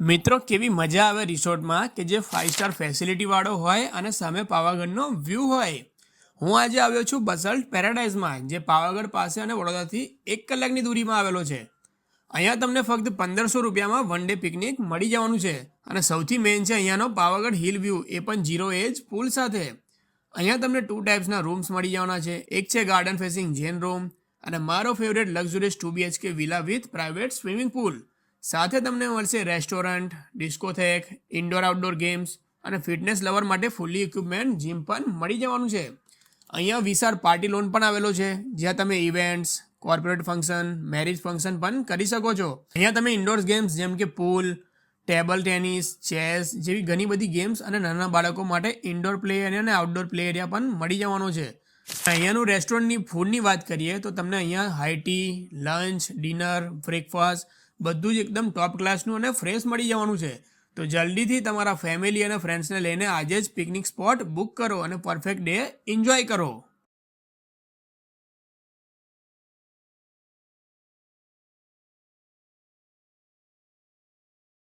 મિત્રો કેવી મજા આવે રિસોર્ટમાં કે જે 5 સ્ટાર ફેસિલિટીવાળો હોય અને સામે પાવાગઢનો વ્યૂ હોય. હું આજે આવ્યો છું બસલ્ટ પેરાડાઇઝમાં, જે પાવાગઢ પાસે અને વડોદરાથી 1 કલાકની દૂરીમાં આવેલો છે. અહીંયા તમને ફક્ત 1500 રૂપિયામાં વન ડે પિકનિક મળી જવાનું છે. અને સૌથી મેઇન છે અહીંયાનો પાવાગઢ હિલ વ્યૂ, એ પણ 0 એજ પૂલ સાથે. અહીંયા તમને 2 ટાઈપ્સના રૂમ્સ મળી જવાના છે. એક છે ગાર્ડન ફેસિંગ જૈન રૂમ અને મારો favourite luxurious 2 BHK villa with private swimming pool. સાથે તમને મળશે રેસ્ટોરન્ટ, ડિસ્કોથેક, ઇન્ડોર આઉટડોર ગેમ્સ અને ફિટનેસ લવર માટે ફૂલી ઇક્વિપમેન્ટ જીમ પણ મળી જવાનું છે. અહીંયા વિશાળ પાર્ટી લોન પણ આવેલો છે, જ્યાં તમે events, corporate function, marriage function પણ કરી શકો છો. અહીંયા તમે ઇન્ડોર ગેમ્સ જેમ કે પૂલ, ટેબલ ટેનિસ, ચેસ જેવી ઘણી બધી ગેમ્સ અને નાના બાળકો માટે ઇન્ડોર પ્લે એરિયા અને આઉટડોર પ્લે એરિયા પણ મળી જવાનો છે. અહીંયાનું રેસ્ટોરન્ટની ફૂડની વાત કરીએ તો તમને અહીંયા high tea, lunch, dinner, breakfast બધું જ એકદમ ટોપ ક્લાસનું અને ફ્રેશ મળી જવાનું છે. તો જલ્દીથી તમારા ફેમિલી અને ફ્રેન્ડ્સને લઈને આજે જ પિકનિક સ્પોટ બુક કરો અને પરફેક્ટ ડે એન્જોય કરો.